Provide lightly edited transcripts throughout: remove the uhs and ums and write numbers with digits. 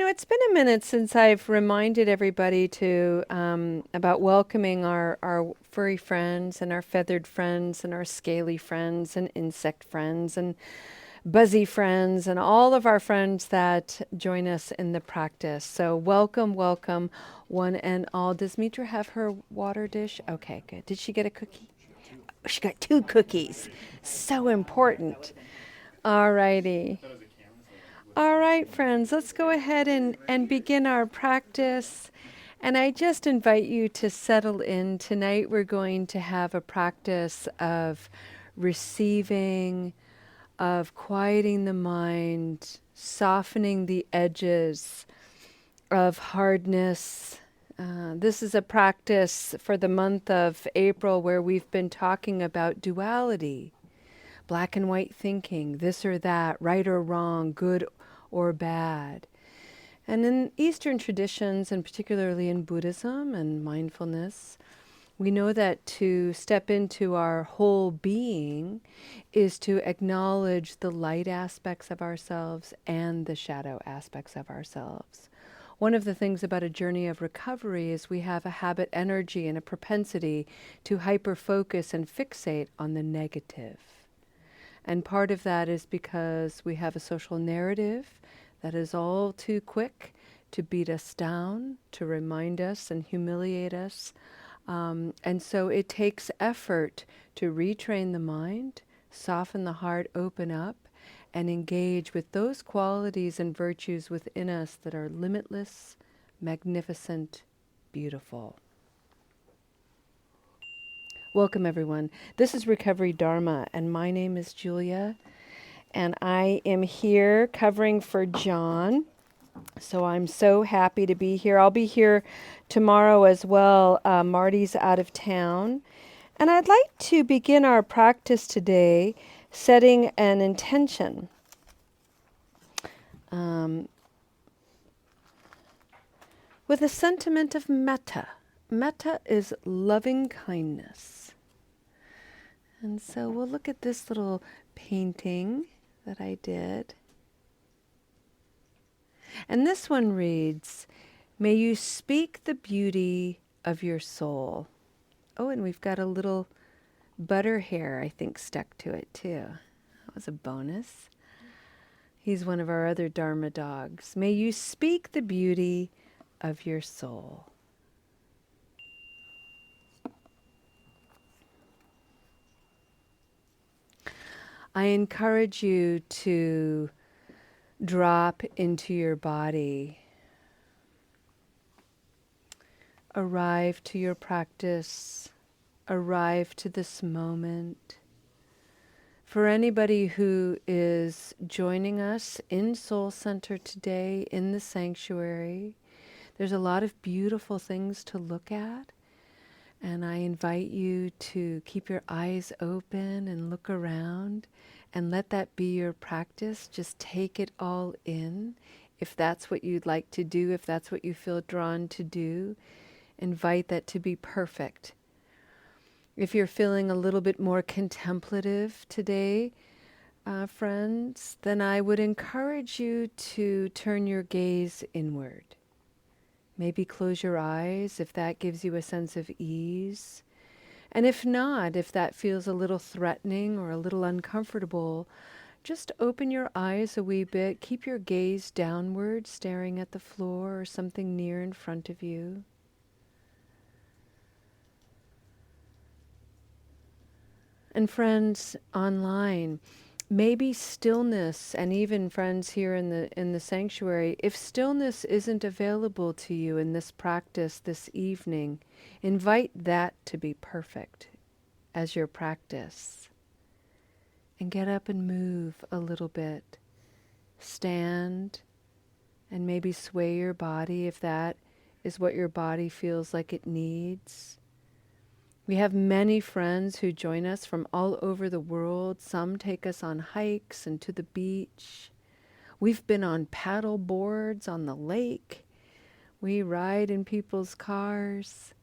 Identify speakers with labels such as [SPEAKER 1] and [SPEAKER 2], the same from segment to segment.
[SPEAKER 1] It's been a minute since I've reminded everybody to about welcoming our furry friends and our feathered friends and our scaly friends and insect friends and buzzy friends and all of our friends that join us in the practice. So welcome, welcome, one and all. Does Mitra have her water dish? Okay, good. Did she get a cookie? Oh, she got two cookies. So important. All righty. All right, friends, let's go ahead and begin our practice. And I just invite you to settle in. Tonight, we're going to have a practice of receiving, of quieting the mind, softening the edges of hardness. This is a practice for the month of April where we've been talking about duality, black and white thinking, this or that, right or wrong, good or bad. And in Eastern traditions, and particularly in Buddhism and mindfulness, we know that to step into our whole being is to acknowledge the light aspects of ourselves and the shadow aspects of ourselves. One of the things about a journey of recovery is we have a habit energy and a propensity to hyper-focus and fixate on the negative. And part of that is because we have a social narrative that is all too quick to beat us down, to remind us and humiliate us. And so it takes effort to retrain the mind, soften the heart, open up, and engage with those qualities and virtues within us that are limitless, magnificent, beautiful. Welcome, everyone. This is Recovery Dharma, and my name is Julia, and I am here covering for John. So I'm so happy to be here. I'll be here tomorrow as well. Marty's out of town. And I'd like to begin our practice today setting an intention. With a sentiment of metta. Metta is loving kindness. And so we'll look at this little painting that I did. And this one reads, "May you speak the beauty of your soul." Oh, and we've got a little butter hair, I think, stuck to it too. That was a bonus. He's one of our other Dharma dogs. May you speak the beauty of your soul. I encourage you to drop into your body. Arrive to your practice. Arrive to this moment. For anybody who is joining us in Soul Center today in the sanctuary, there's a lot of beautiful things to look at. And I invite you to keep your eyes open and look around and let that be your practice. Just take it all in. If that's what you'd like to do, if that's what you feel drawn to do, invite that to be perfect. If you're feeling a little bit more contemplative today, friends, then I would encourage you to turn your gaze inward. Maybe close your eyes if that gives you a sense of ease. And if not, if that feels a little threatening or a little uncomfortable, just open your eyes a wee bit. Keep your gaze downward, staring at the floor or something near in front of you. And friends online, maybe stillness, and even friends here in the sanctuary, if stillness isn't available to you in this practice this evening, invite that to be perfect as your practice. And get up and move a little bit. Stand and maybe sway your body if that is what your body feels like it needs. We have many friends who join us from all over the world. Some take us on hikes and to the beach. We've been on paddle boards on the lake. We ride in people's cars.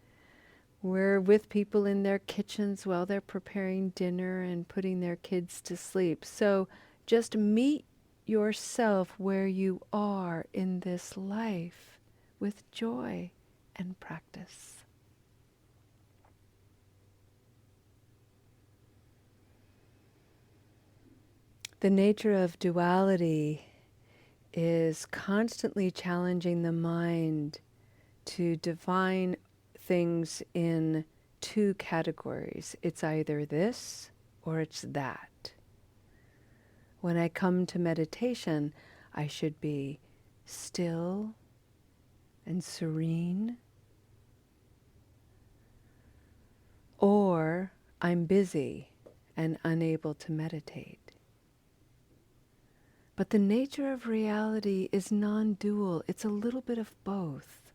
[SPEAKER 1] We're with people in their kitchens while they're preparing dinner and putting their kids to sleep. So just meet yourself where you are in this life with joy and practice. The nature of duality is constantly challenging the mind to define things in two categories. It's either this or it's that. When I come to meditation, I should be still and serene, or I'm busy and unable to meditate. But the nature of reality is non-dual. It's a little bit of both,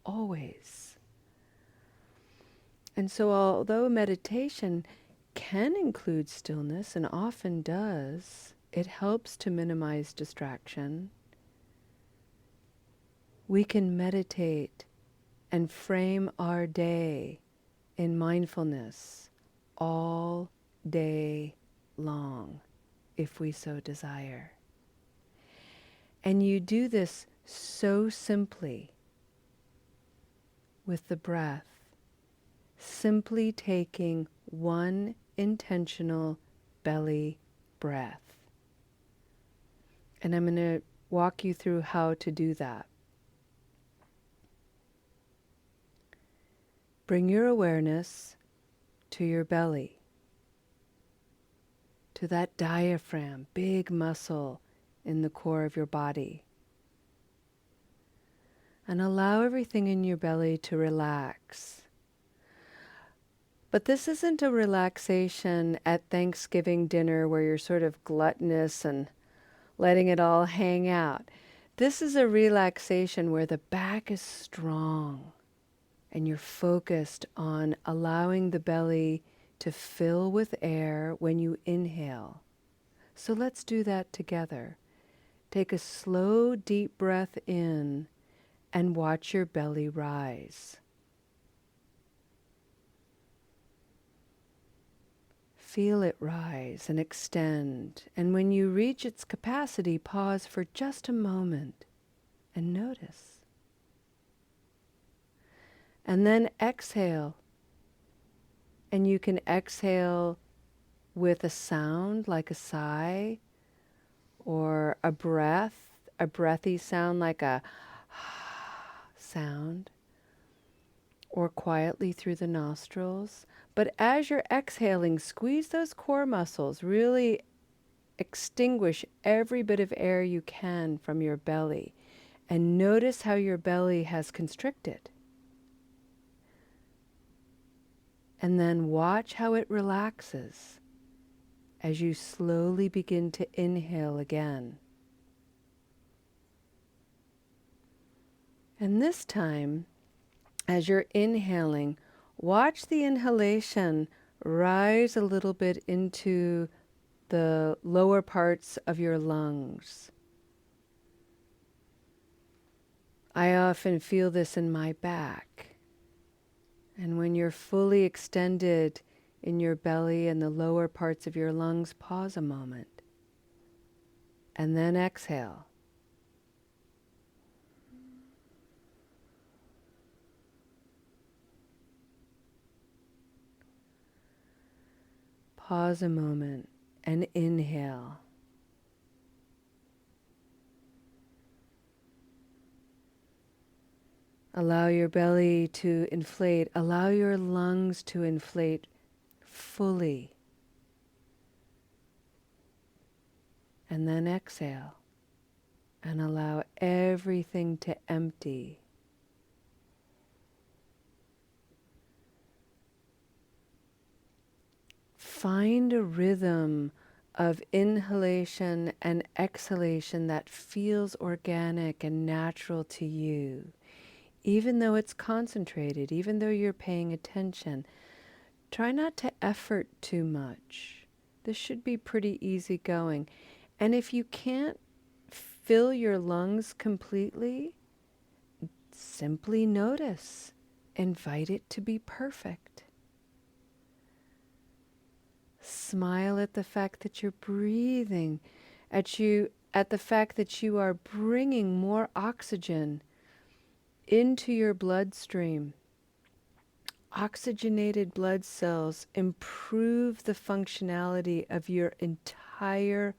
[SPEAKER 1] always. And so although meditation can include stillness, and often does, it helps to minimize distraction. We can meditate and frame our day in mindfulness all day long, if we so desire. And you do this so simply with the breath, simply taking one intentional belly breath. And I'm going to walk you through how to do that. Bring your awareness to your belly, to that diaphragm, big muscle in the core of your body. And allow everything in your belly to relax. But this isn't a relaxation at Thanksgiving dinner where you're sort of gluttonous and letting it all hang out. This is a relaxation where the back is strong and you're focused on allowing the belly to fill with air when you inhale. So let's do that together. Take a slow, deep breath in and watch your belly rise. Feel it rise and extend. And when you reach its capacity, pause for just a moment and notice. And then exhale. And you can exhale with a sound like a sigh, or a breathy sound like a sound, or quietly through the nostrils. But as you're exhaling, squeeze those core muscles, really extinguish every bit of air you can from your belly, and notice how your belly has constricted. And then watch how it relaxes as you slowly begin to inhale again. And this time, as you're inhaling, watch the inhalation rise a little bit into the lower parts of your lungs. I often feel this in my back. And when you're fully extended in your belly and the lower parts of your lungs, pause a moment. And then exhale. Pause a moment and inhale. Allow your belly to inflate. Allow your lungs to inflate fully. And then exhale. And allow everything to empty. Find a rhythm of inhalation and exhalation that feels organic and natural to you. Even though it's concentrated, even though you're paying attention, try not to effort too much. This should be pretty easy going. And if you can't fill your lungs completely, simply notice. Invite it to be perfect. Smile at the fact that you're breathing, at you at the fact that you are bringing more oxygen into your bloodstream. Oxygenated blood cells improve the functionality of your entire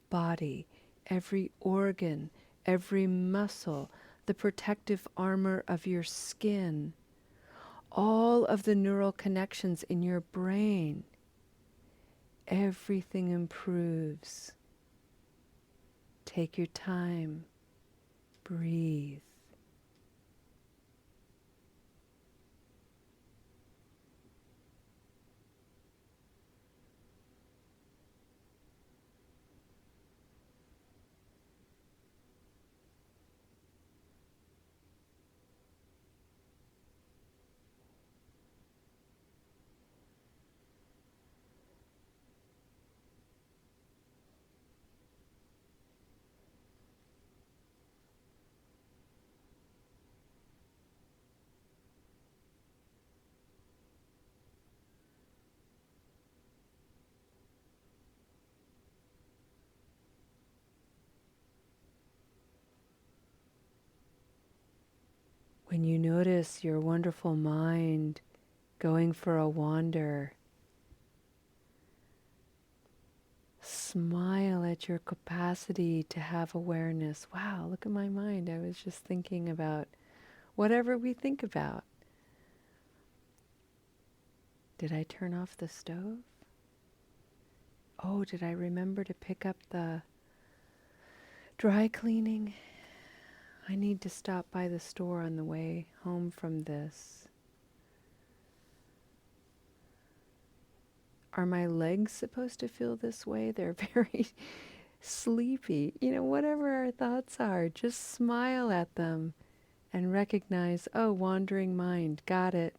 [SPEAKER 1] body, every organ, every muscle, the protective armor of your skin, all of the neural connections in your brain. Everything improves. Take your time. Breathe. When you notice your wonderful mind going for a wander, smile at your capacity to have awareness. Wow, look at my mind. I was just thinking about whatever we think about. Did I turn off the stove? Oh, did I remember to pick up the dry cleaning? I need to stop by the store on the way home from this. Are my legs supposed to feel this way? They're very sleepy. You know, whatever our thoughts are, just smile at them and recognize, oh, wandering mind, got it.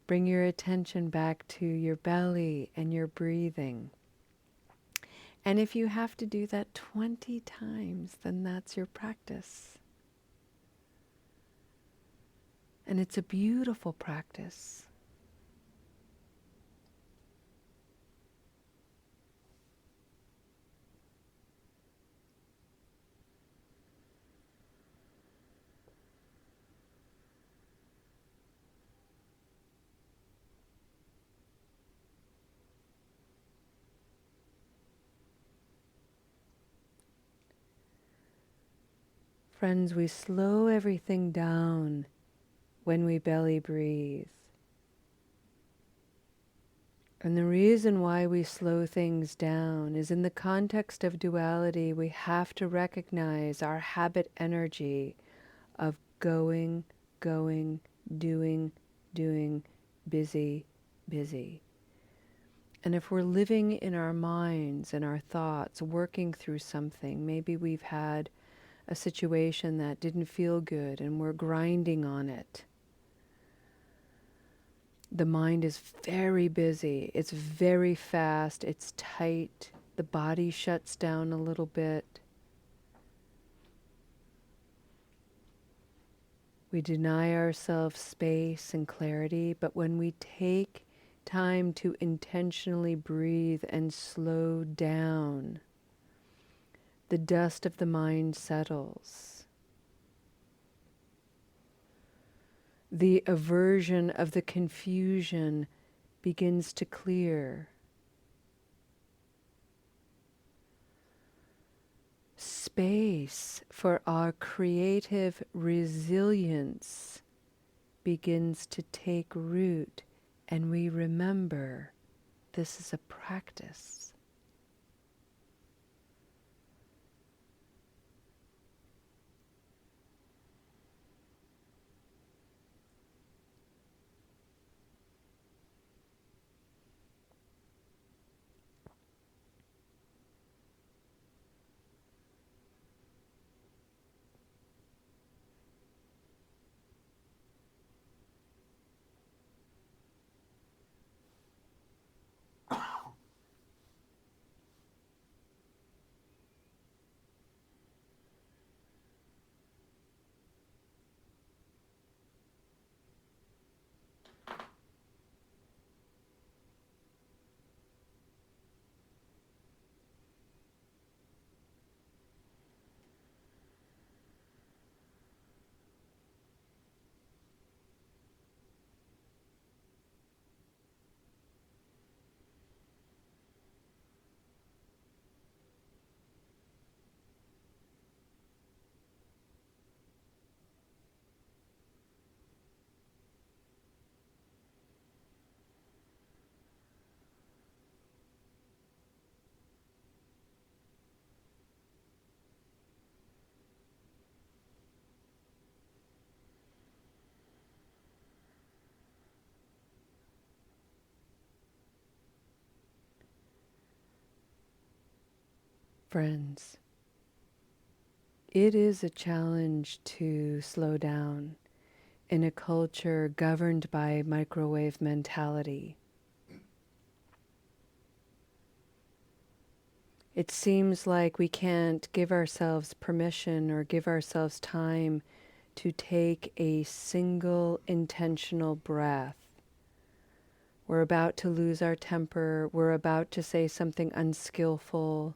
[SPEAKER 1] Bring your attention back to your belly and your breathing. And if you have to do that 20 times, then that's your practice. And it's a beautiful practice. Friends, we slow everything down when we belly breathe. And the reason why we slow things down is in the context of duality, we have to recognize our habit energy of going, doing, busy, busy. And if we're living in our minds and our thoughts, working through something, maybe we've had a situation that didn't feel good and we're grinding on it. The mind is very busy. It's very fast. It's tight. The body shuts down a little bit. We deny ourselves space and clarity, but when we take time to intentionally breathe and slow down, the dust of the mind settles. The aversion of the confusion begins to clear. Space for our creative resilience begins to take root, and we remember this is a practice. Friends, it is a challenge to slow down in a culture governed by microwave mentality. It seems like we can't give ourselves permission or give ourselves time to take a single intentional breath. We're about to lose our temper. We're about to say something unskillful.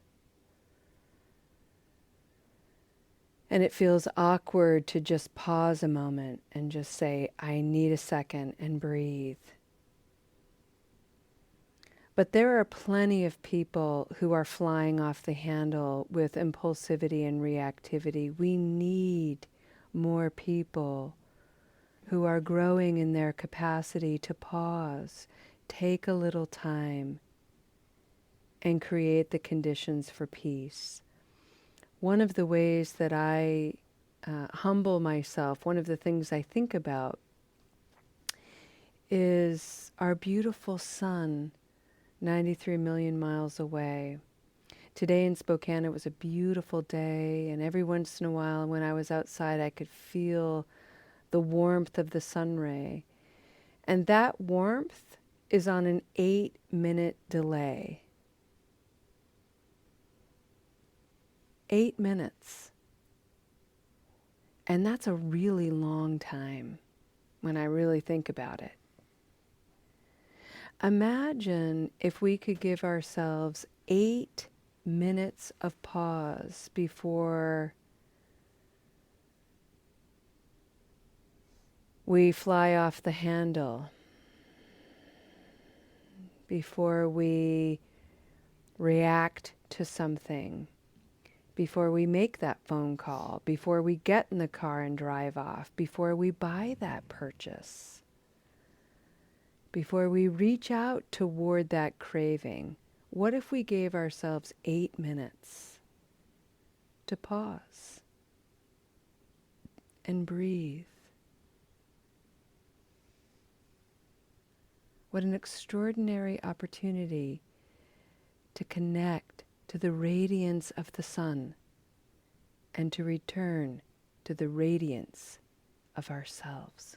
[SPEAKER 1] And it feels awkward to just pause a moment and just say, I need a second, and breathe. But there are plenty of people who are flying off the handle with impulsivity and reactivity. We need more people who are growing in their capacity to pause, take a little time, and create the conditions for peace. One of the ways that I humble myself, one of the things I think about is our beautiful sun, 93 million miles away. Today in Spokane, it was a beautiful day, and every once in a while when I was outside, I could feel the warmth of the sun ray. And that warmth is on an 8-minute delay. 8 minutes. And that's a really long time when I really think about it. Imagine if we could give ourselves 8 minutes of pause before we fly off the handle, before we react to something, before we make that phone call, before we get in the car and drive off, before we buy that purchase, before we reach out toward that craving. What if we gave ourselves 8 minutes to pause and breathe? What an extraordinary opportunity to connect to the radiance of the sun and to return to the radiance of ourselves.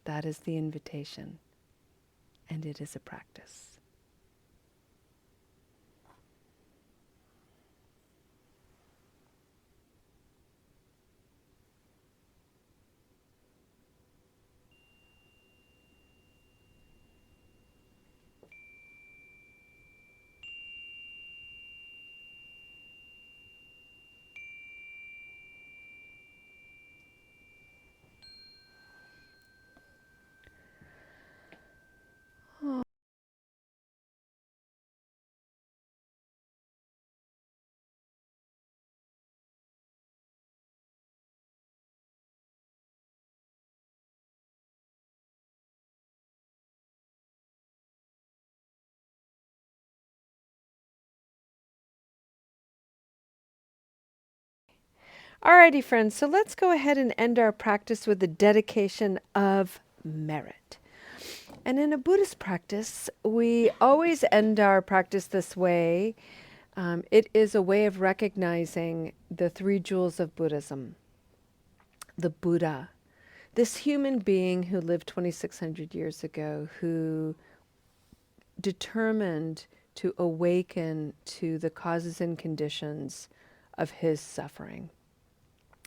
[SPEAKER 1] That is the invitation, and it is a practice. Alrighty, friends, so let's go ahead and end our practice with the dedication of merit. And in a Buddhist practice, we always end our practice this way. It is a way of recognizing the 3 jewels of Buddhism. The Buddha, this human being who lived 2,600 years ago, who determined to awaken to the causes and conditions of his suffering,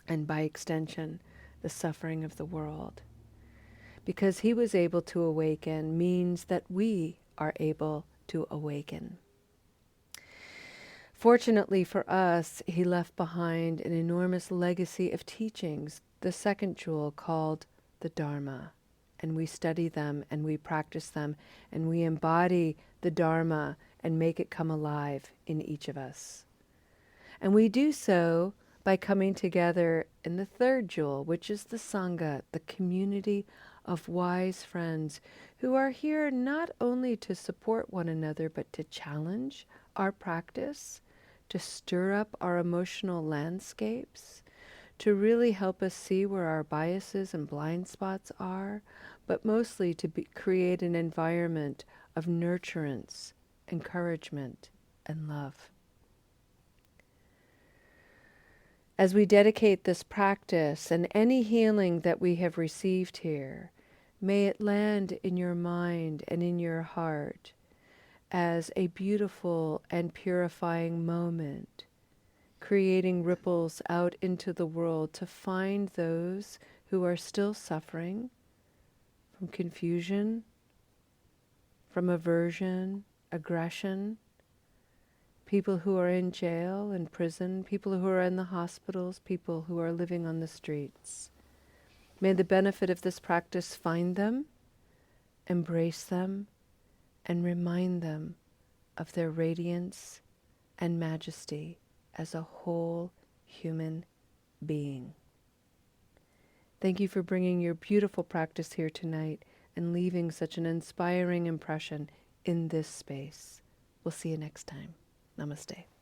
[SPEAKER 1] and by extension, the suffering of the world. Because he was able to awaken means that we are able to awaken. Fortunately for us, he left behind an enormous legacy of teachings, the 2nd jewel called the Dharma. And we study them and we practice them and we embody the Dharma and make it come alive in each of us. And we do so by coming together in the 3rd jewel, which is the Sangha, the community of wise friends who are here not only to support one another, but to challenge our practice, to stir up our emotional landscapes, to really help us see where our biases and blind spots are, but mostly to create an environment of nurturance, encouragement, and love. As we dedicate this practice and any healing that we have received here, may it land in your mind and in your heart as a beautiful and purifying moment, creating ripples out into the world to find those who are still suffering from confusion, from aversion, aggression, people who are in jail and prison, people who are in the hospitals, people who are living on the streets. May the benefit of this practice find them, embrace them, and remind them of their radiance and majesty as a whole human being. Thank you for bringing your beautiful practice here tonight and leaving such an inspiring impression in this space. We'll see you next time. Namaste.